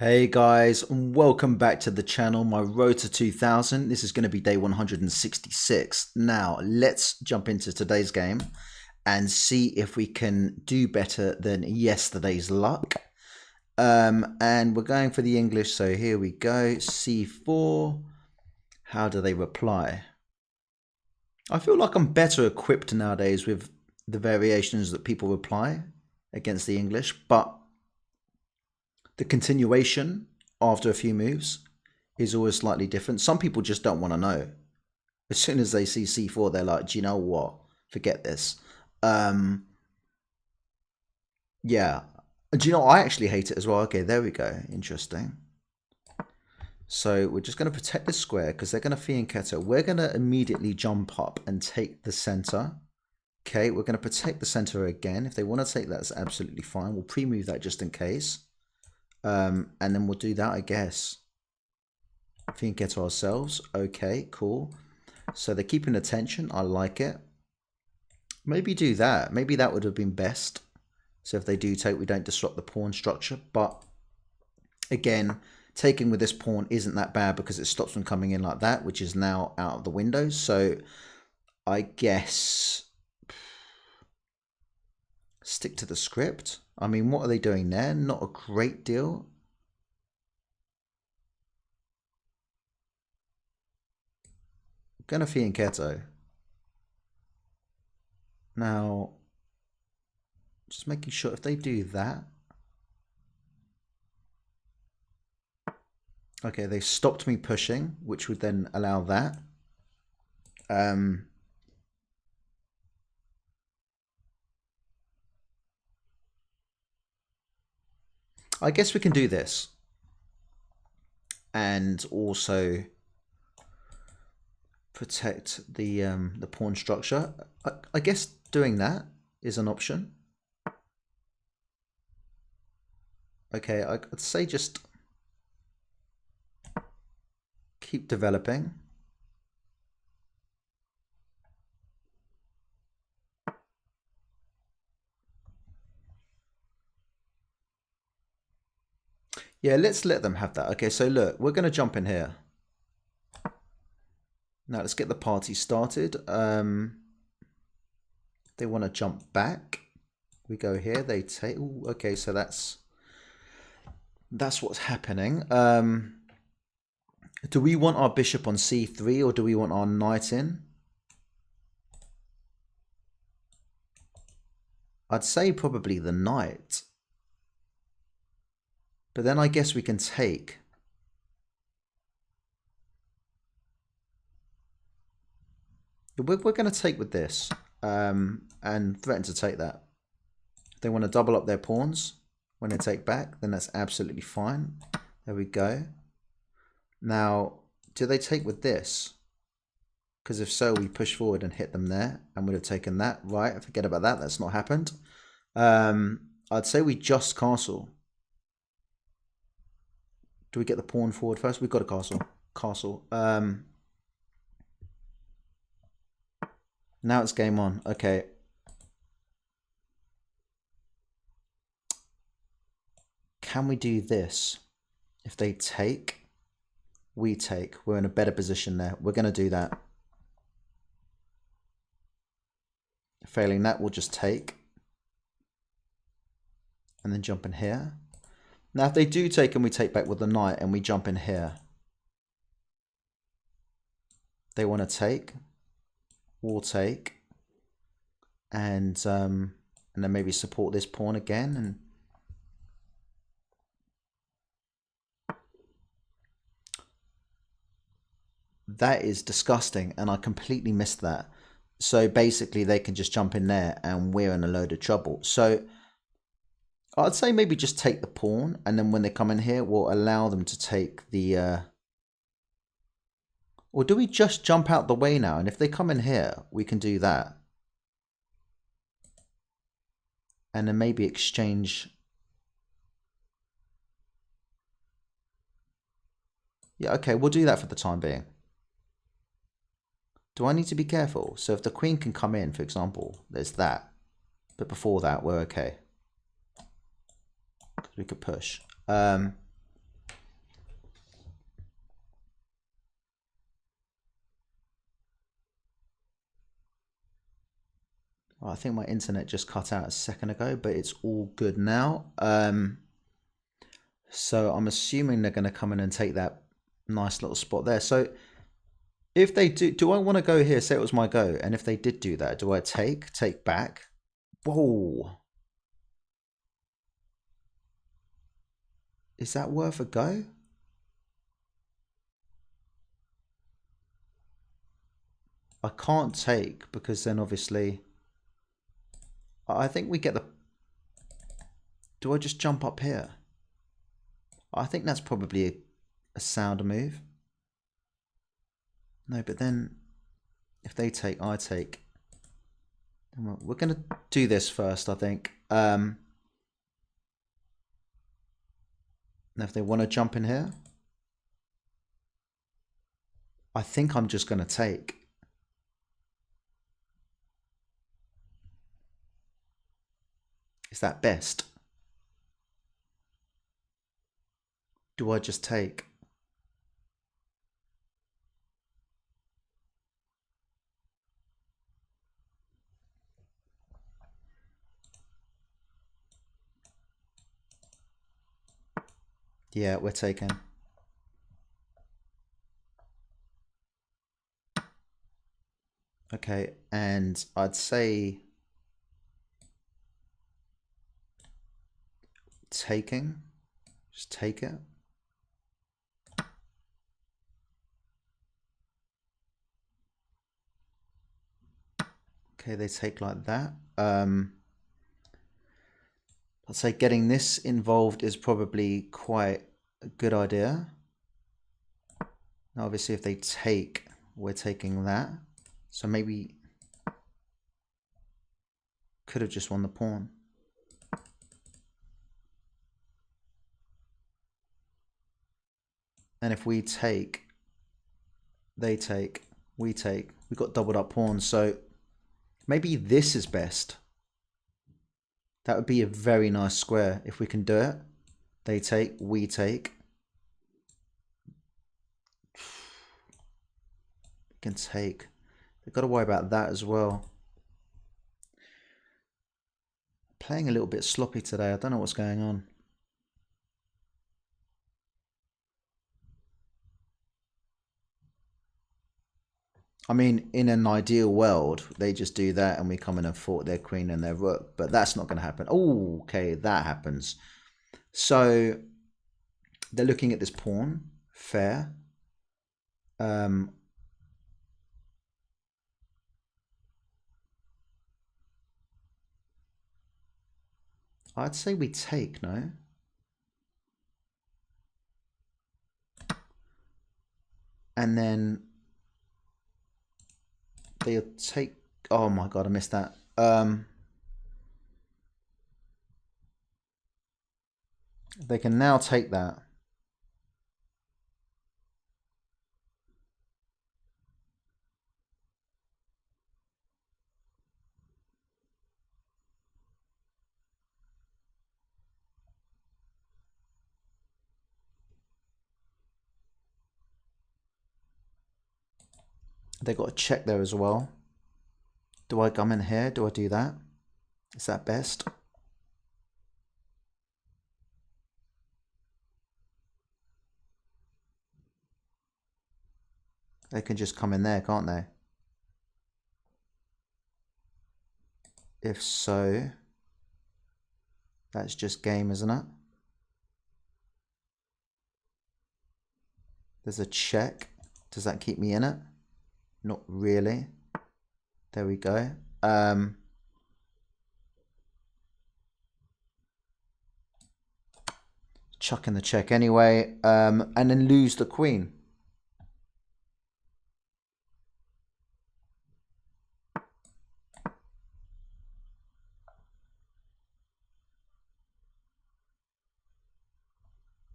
Hey guys, and welcome back to the channel, my road to 2000. This is going to be day 166. Now, let's jump into today's game and see if we can do better than yesterday's luck. And we're going for the English, so here we go. C4. How do they reply? I feel like I'm better equipped nowadays with the variations that people reply against the English, but the continuation after a few moves is always slightly different. Some people just don't want to know. As soon as they see C4, they're like, do you know what? Forget this. Yeah. Do you know, I actually hate it as well. Okay, there we go. Interesting. So we're just going to protect the square because they're going to fianchetto. We're going to immediately jump up and take the center. Okay, we're going to protect the center again. If they want to take that, that's absolutely fine. We'll pre-move that just in case. And then we'll do that, I guess. Fianchetto ourselves. Okay, cool. So they're keeping attention. I like it. Maybe do that. Maybe that would have been best. So if they do take, we don't disrupt the pawn structure. But again, taking with this pawn isn't that bad because it stops them coming in like that, which is now out of the window. So I guess stick to the script. I mean, what are they doing there? Not a great deal. Gonna fianchetto. Now, just making sure if they do that. Okay, they stopped me pushing, which would then allow that. I guess we can do this. And also protect the pawn structure. I guess doing that is an option. Okay, I'd say just keep developing. Yeah, let's let them have that. Okay, so look, we're going to jump in here. Now let's get the party started. They want to jump back. We go here, they take... Ooh, okay, so that's what's happening. Do we want our bishop on c3 or do we want our knight in? I'd say probably the knight. But then I guess we can take. We're going to take with this and threaten to take that. If they want to double up their pawns when they take back, then that's absolutely fine. There we go. Now, do they take with this? Because if so, we push forward and hit them there and would have taken that. Right, forget about that. That's not happened. I'd say we just castle. Do we get the pawn forward first? We've got a castle. Castle. Now it's game on. Okay. Can we do this? If they take, we take. We're in a better position there. We're going to do that. Failing that, we'll just take. And then jump in here. Now, if they do take and we take back with the knight and we jump in here. They want to take. We'll take. And then maybe support this pawn again. And that is disgusting. And I completely missed that. So basically, they can just jump in there and we're in a load of trouble. So I'd say maybe just take the pawn, and then when they come in here, we'll allow them to take the... Or do we just jump out the way now? And if they come in here, we can do that. And then maybe exchange... Yeah, okay, we'll do that for the time being. Do I need to be careful? So if the queen can come in, for example, there's that. But before that, we're okay. We could push. I think my internet just cut out a second ago, but it's all good now. So I'm assuming they're going to come in and take that nice little spot there. So if they do I want to go here? Say it was my go. And if they did do that, do I take back? Whoa. Is that worth a go? I can't take because then obviously I think we get the... Do I just jump up here? I think that's probably a sounder move. No, but then if they take, I take. We're going to do this first, I think. Now if they want to jump in here, I think I'm just going to take. Is that best? Do I just take? Yeah, we're taking. Okay, and I'd say taking. Just take it. Okay, they take like that. I'd say getting this involved is probably quite a good idea. Now, obviously, if they take, we're taking that. So maybe could have just won the pawn. And if we take, they take, we take, we've got doubled up pawns. So maybe this is best. That would be a very nice square if we can do it. They take, we take. We can take. They've got to worry about that as well. Playing a little bit sloppy today. I don't know what's going on. I mean, in an ideal world, they just do that and we come in and fought their queen and their rook. But that's not going to happen. Oh, okay, that happens. So they're looking at this pawn. Fair. I'd say we take, no? And then they'll take... Oh my god, I missed that. They can now take that. They got a check there as well. Do I come in here? Do I do that? Is that best? They can just come in there, can't they? If so, that's just game, isn't it? There's a check. Does that keep me in it? Not really. There we go. Chuck in the check anyway, and then lose the queen.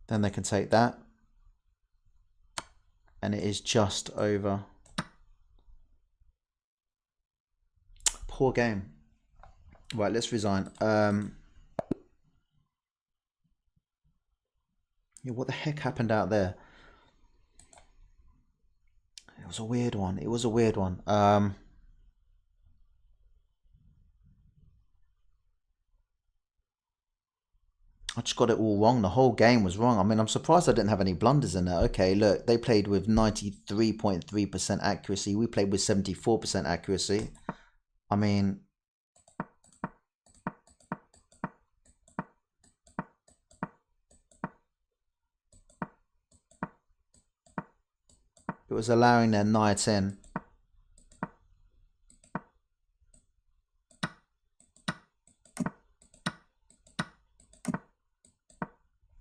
Then they can take that. And it is just over. Poor game. Right, let's resign. Yeah, what the heck happened out there? It was a weird one. It was a weird one. I just got it all wrong. The whole game was wrong. I mean, I'm surprised I didn't have any blunders in there. Okay, look, they played with 93.3% accuracy. We played with 74% accuracy. I mean, it was allowing their knight in.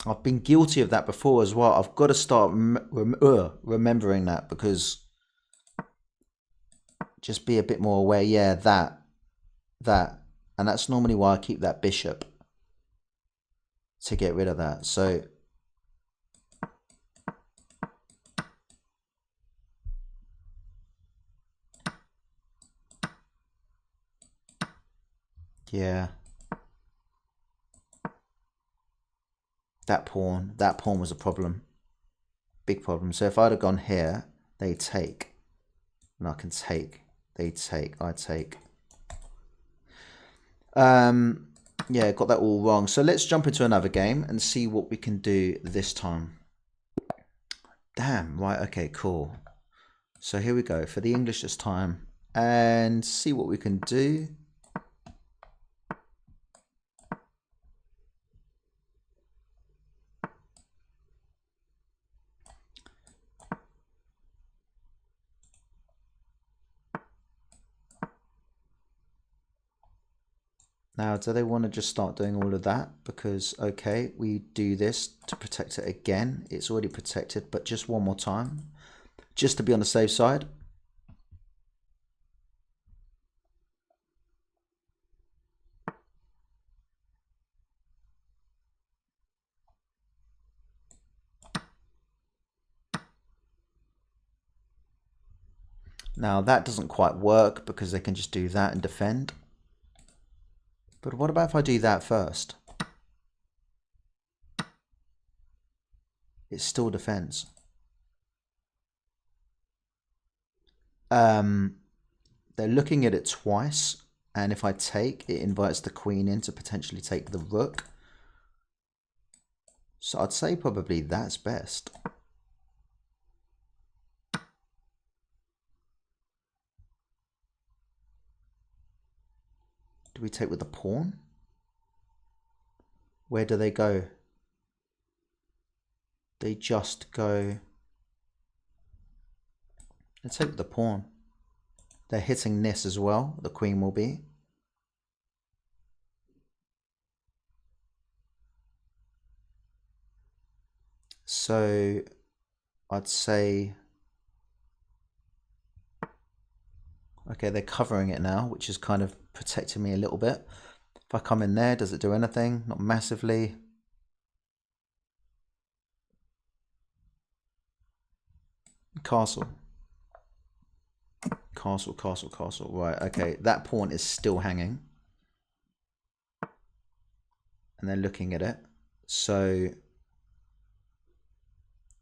I've been guilty of that before as well. I've got to start remembering that, because just be a bit more aware. Yeah, that. And that's normally why I keep that bishop, to get rid of that. So yeah, that pawn was a problem, big problem. So if I'd have gone here, they take, and I can take, they take, I take. Yeah, got that all wrong. So let's jump into another game and see what we can do this time. Damn, right, okay, cool. So here we go for the English this time, and see what we can do. Now, do they want to just start doing all of that? Because, okay, we do this to protect it again. It's already protected, but just one more time, just to be on the safe side. Now, that doesn't quite work because they can just do that and defend. But what about if I do that first? It still defends. They're looking at it twice, and if I take, it invites the queen in to potentially take the rook. So I'd say probably that's best. Do we take with the pawn? Where do they go? They just go... Let's take with the pawn. They're hitting this as well, the queen will be. So I'd say... Okay, they're covering it now, which is kind of protecting me a little bit. If I come in there, does it do anything? Not massively. Castle. Castle, castle, castle. Right, okay. That pawn is still hanging. And they're looking at it. So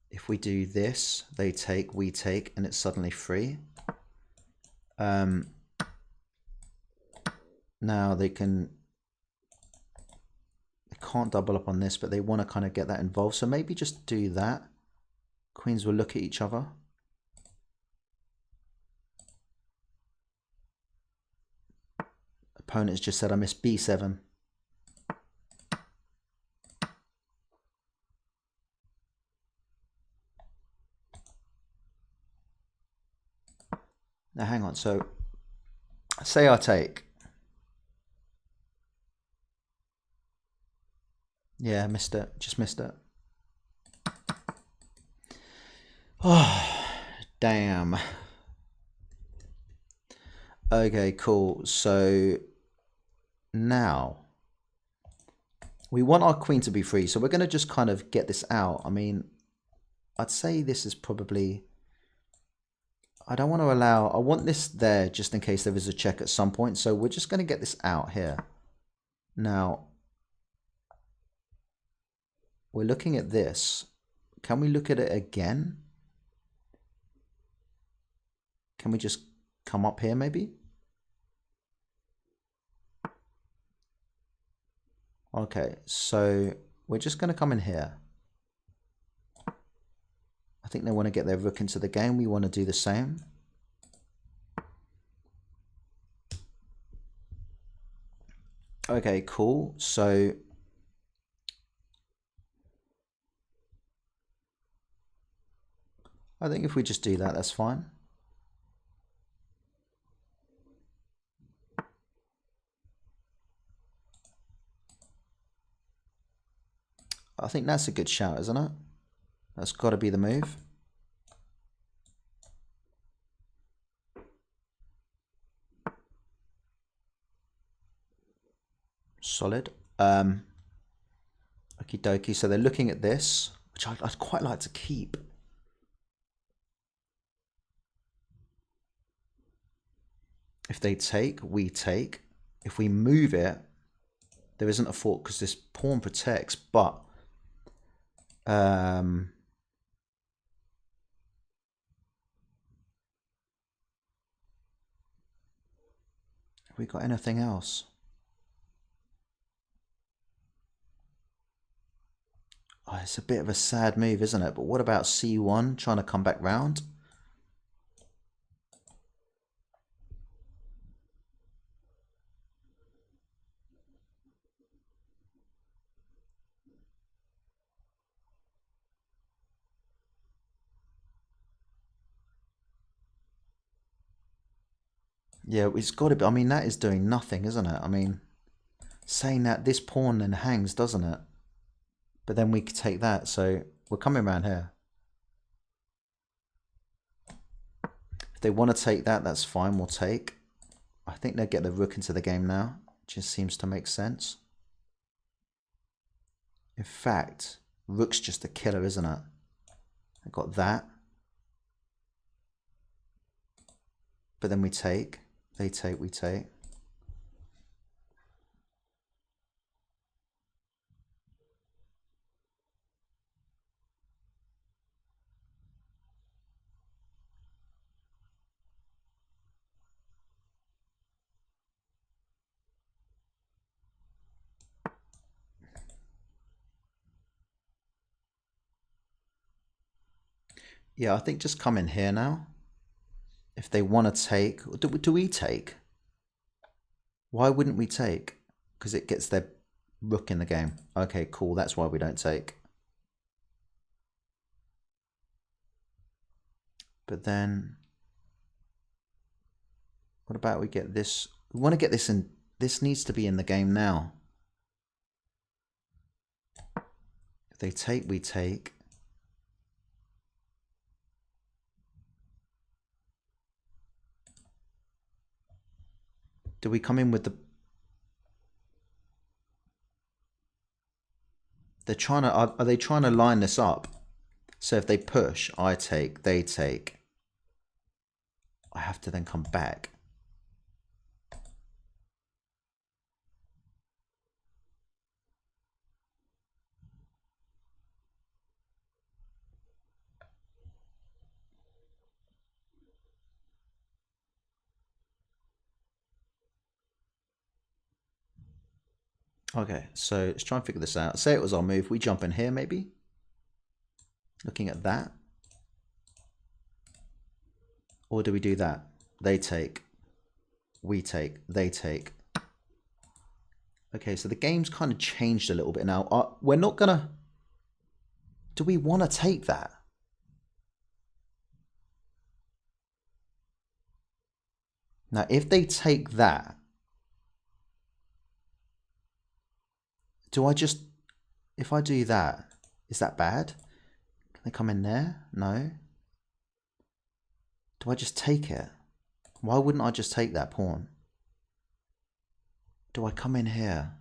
if we do this, they take, we take, and it's suddenly free. Now they can't double up on this, but they want to kind of get that involved. So maybe just do that. Queens will look at each other. Opponent's just said I missed b7. Now hang on, so say I take. Yeah, missed it, just missed it. Oh, damn. Okay, cool. So now we want our queen to be free. So we're going to just kind of get this out. I mean, I'd say this is probably... I don't want to allow... I want this there just in case there is a check at some point. So we're just going to get this out here. Now, we're looking at this. Can we look at it again? Can we just come up here maybe? Okay, so we're just going to come in here. I think they want to get their rook into the game. We want to do the same. Okay, cool. So I think if we just do that, that's fine. I think that's a good shout, isn't it? That's got to be the move. Solid. Okie dokie. So they're looking at this, which I'd quite like to keep. If they take, we take. If we move it, there isn't a fork because this pawn protects, but have we got anything else? Oh, it's a bit of a sad move, isn't it? But what about C1 trying to come back round? Yeah, it's got to be. I mean, that is doing nothing, isn't it? I mean, saying that this pawn then hangs, doesn't it? But then we could take that, so we're coming around here. If they want to take that, that's fine, we'll take. I think they'll get the rook into the game now. Just seems to make sense. In fact, rook's just a killer, isn't it? I got that. But then we take. They take, we take. Yeah, I think just come in here now. If they want to take, do we take? Why wouldn't we take? Because it gets their rook in the game. Okay, cool. That's why we don't take. But then, what about we get this? We want to get this in. This needs to be in the game now. If they take, we take. Do we come in with the... They're trying to... Are they trying to line this up? So if they push, I take, they take. I have to then come back. Okay, so let's try and figure this out. Say it was our move. We jump in here, maybe. Looking at that. Or do we do that? They take. We take. They take. Okay, so the game's kind of changed a little bit now. We're not going to... Do we want to take that? Now, if they take that... Do I just... If I do that, is that bad? Can they come in there? No. Do I just take it? Why wouldn't I just take that pawn? Do I come in here?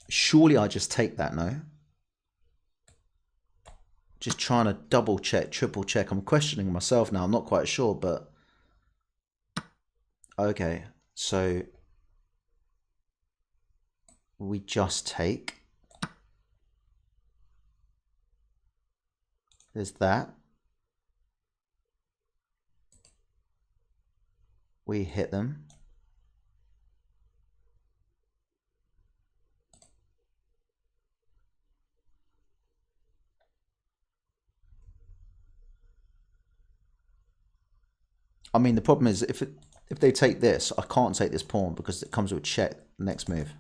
Surely I just take that, no? Just trying to double check, triple check. I'm questioning myself now. I'm not quite sure, but... Okay, so... We just take. There's that. We hit them. I mean, the problem is if they take this, I can't take this pawn because it comes with check next move.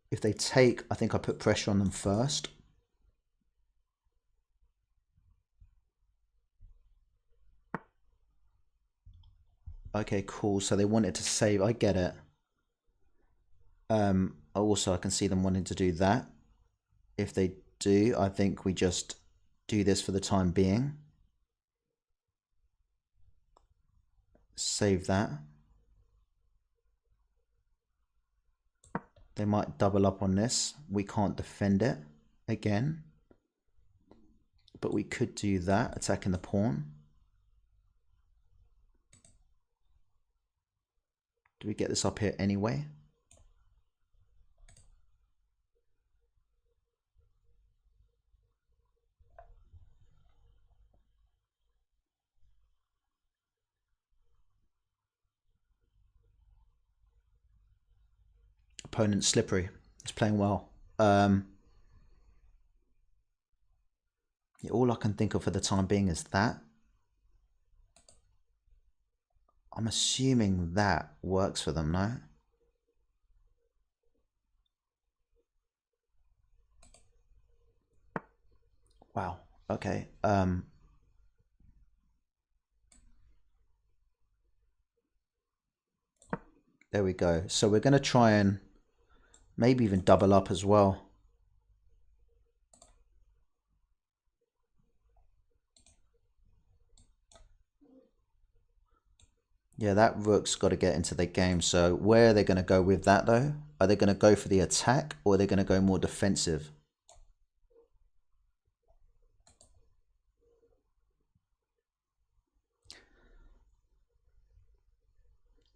If they take, I think I put pressure on them first. Okay, cool. So they wanted to save. I get it. Also, I can see them wanting to do that. If they do, I think we just do this for the time being. Save that. They might double up on this. We can't defend it again. But we could do that, attacking the pawn. Do we get this up here anyway? Opponent's slippery. He's playing well. Yeah, all I can think of for the time being is that. I'm assuming that works for them, no? Wow. Okay. There we go. So we're going to try and maybe even double up as well. Yeah, that rook's got to get into the game. So where are they going to go with that though? Are they going to go for the attack or are they going to go more defensive?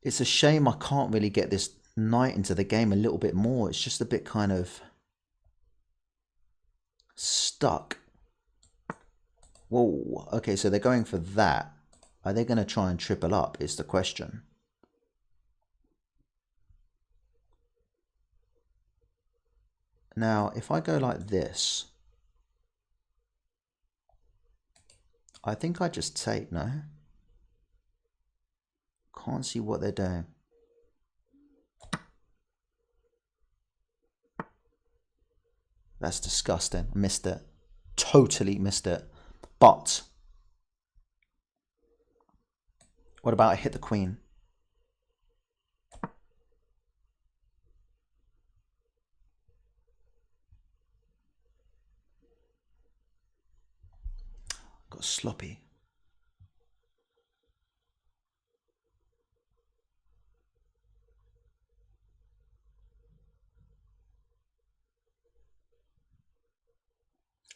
It's a shame I can't really get this knight into the game a little bit more. It's just a bit kind of stuck. Whoa, okay, so they're going for that. Are they going to try and triple up is the question. Now, if I go like this, I think I just take, no? Can't see what they're doing. That's disgusting. Missed it. Totally missed it. But what about I hit the queen? Got sloppy.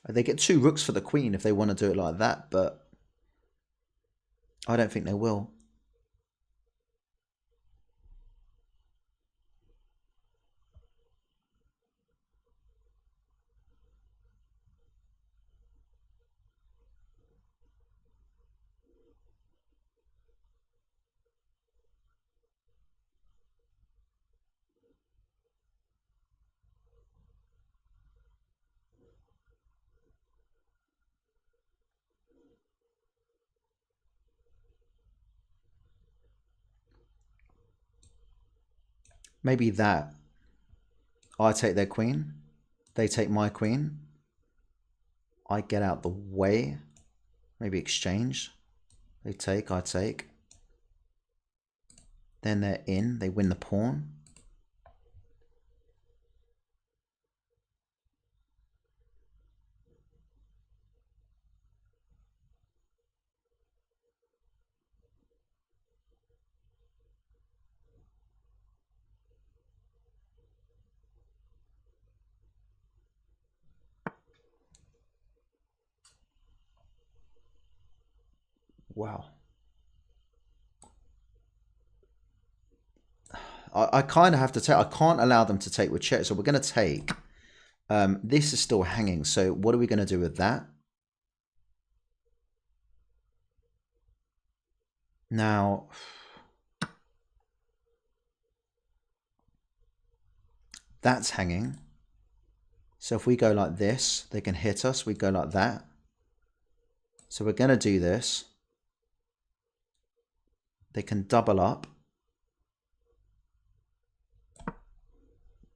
They get 2 rooks for the queen if they want to do it like that, but I don't think they will. Maybe that. I take their queen. They take my queen. I get out the way. Maybe exchange. They take, I take. Then they're in. They win the pawn. Wow. I kind of have to take. I can't allow them to take with check. So we're going to take. This is still hanging. So what are we going to do with that? Now, that's hanging. So if we go like this, they can hit us. We go like that. So we're going to do this. They can double up.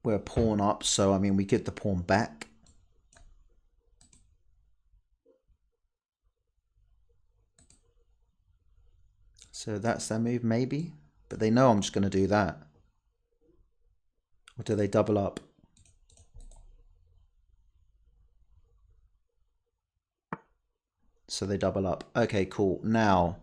We're a pawn up, so I mean, we give the pawn back. So that's their move, maybe. But they know I'm just going to do that. Or do they double up? So they double up. Okay, cool. Now,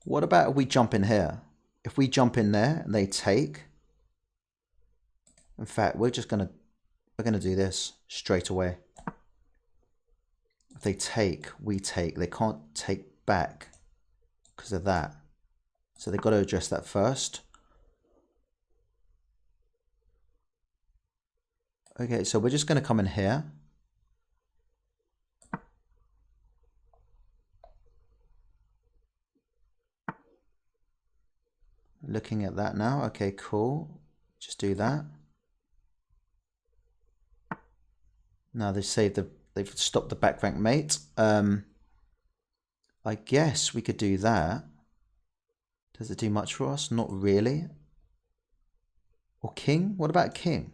what about if we jump in here? If we jump in there and they take, in fact, we're gonna do this straight away. If they take, we take. They can't take back because of that. So they've got to address that first. Okay, so we're just going to come in here. Looking at that now. Okay, cool. Just do that. Now they've stopped the back rank mate. I guess we could do that. Does it do much for us? Not really. Or king? What about king?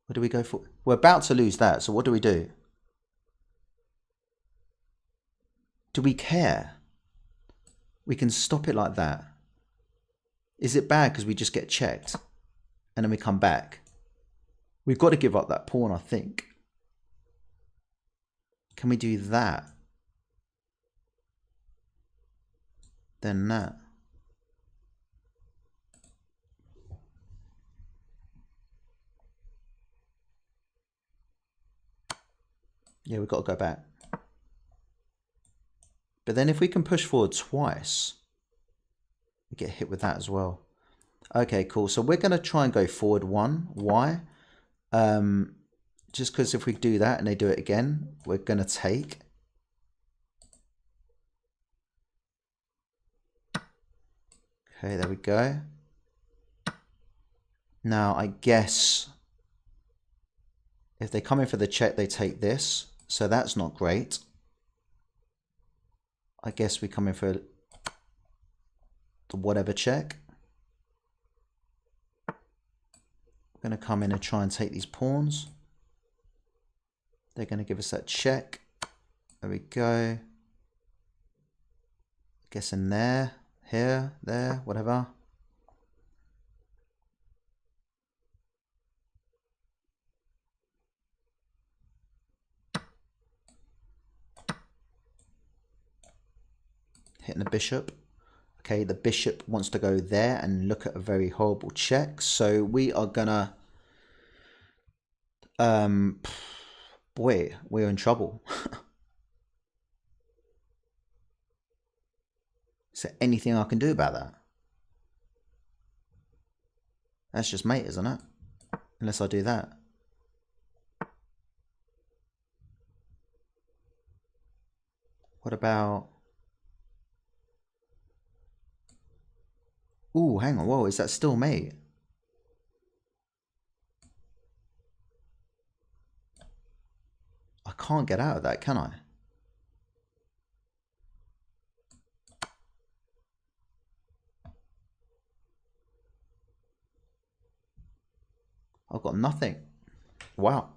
What do we go for? We're about to lose that, so what do we do? Do we care? We can stop it like that. Is it bad because we just get checked and then we come back? We've got to give up that pawn, I think. Can we do that? Then that. Yeah, we've got to go back. But then if we can push forward twice, we get hit with that as well. Okay, cool. So we're going to try and go forward one. Why? Just because if we do that and they do it again, we're going to take. Okay, there we go. Now, I guess if they come in for the check, they take this. So that's not great. I guess we come in for the whatever check. We're going to come in and try and take these pawns. They're going to give us that check. There we go. I guess in there, here, there, whatever. Hitting the bishop. Okay, the bishop wants to go there and look at a very horrible check. So we are gonna, boy, we're in trouble. Is there anything I can do about that? That's just mate, isn't it? Unless I do that. What about... Ooh, hang on. Whoa, is that still mate? I can't get out of that, can I? I've got nothing. Wow.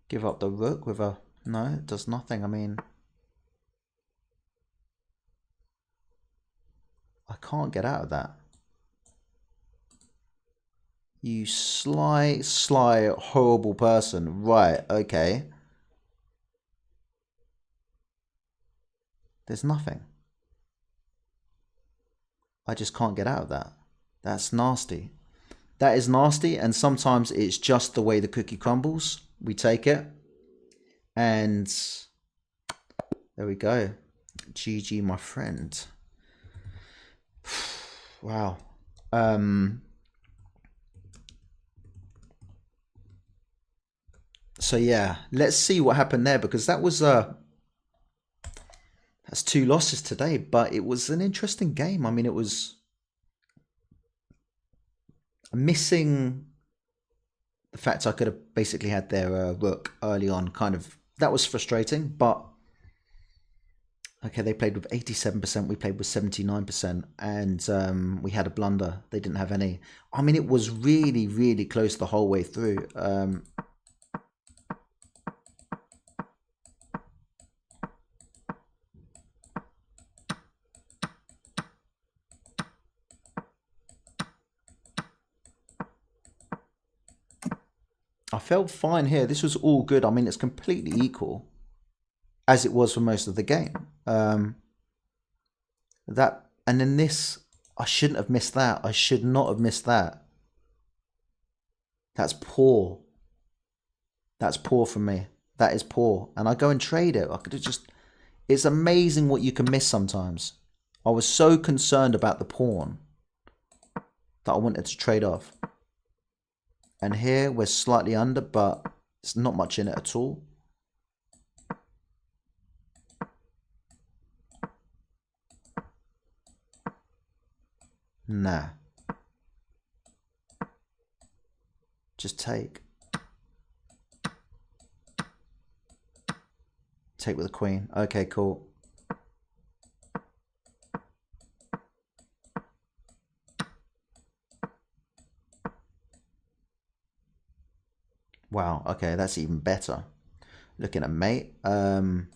Give up the rook with a... No, it does nothing. I mean... I can't get out of that. You sly, horrible person. Right, okay. There's nothing. I just can't get out of that. That's nasty. That is nasty, and sometimes it's just the way the cookie crumbles. We take it, and there we go. GG, my friend. Wow. So yeah, let's see what happened there, because that was that's 2 losses today, but it was an interesting game. I mean, it was missing the fact I could have basically had their rook early on. Kind of, that was frustrating, but okay, they played with 87%, we played with 79%, and we had a blunder. They didn't have any. I mean, it was really, really close the whole way through. I felt fine here. This was all good. I mean, it's completely equal, as it was for most of the game. That, and then this, I shouldn't have missed that. I should not have missed that. That's poor. That's poor from me. That is poor. And I go and trade it. I could have just... It's amazing what you can miss sometimes. I was so concerned about the pawn that I wanted to trade off. And here we're slightly under, but it's not much in it at all. Nah. Just take. Take with the queen. Okay, cool. Wow, okay, that's even better. Looking at mate. But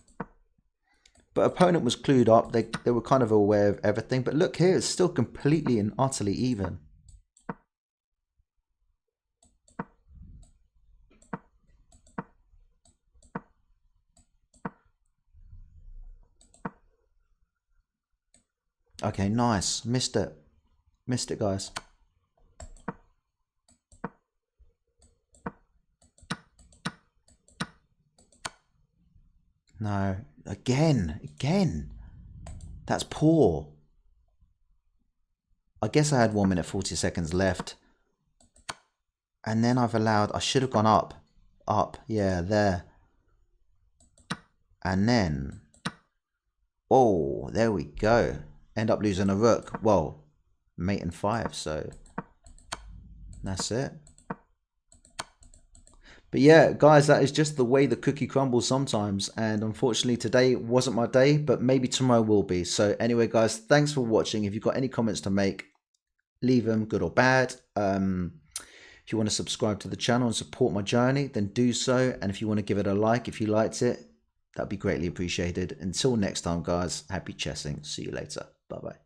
opponent was clued up. They were kind of aware of everything. But look here, it's still completely and utterly even. Okay, nice. Missed it. Missed it, guys. No. Again. That's poor. I guess I had 1 minute 40 seconds left. And then I've allowed... I should have gone up. Up. Yeah, there. And then... Oh, there we go. End up losing a rook. Well, mate and 5, so... That's it. But yeah, guys, that is just the way the cookie crumbles sometimes. And unfortunately, today wasn't my day, but maybe tomorrow will be. So anyway, guys, thanks for watching. If you've got any comments to make, leave them, good or bad. If you want to subscribe to the channel and support my journey, then do so. And if you want to give it a like, if you liked it, that'd be greatly appreciated. Until next time, guys, happy chessing. See you later. Bye-bye.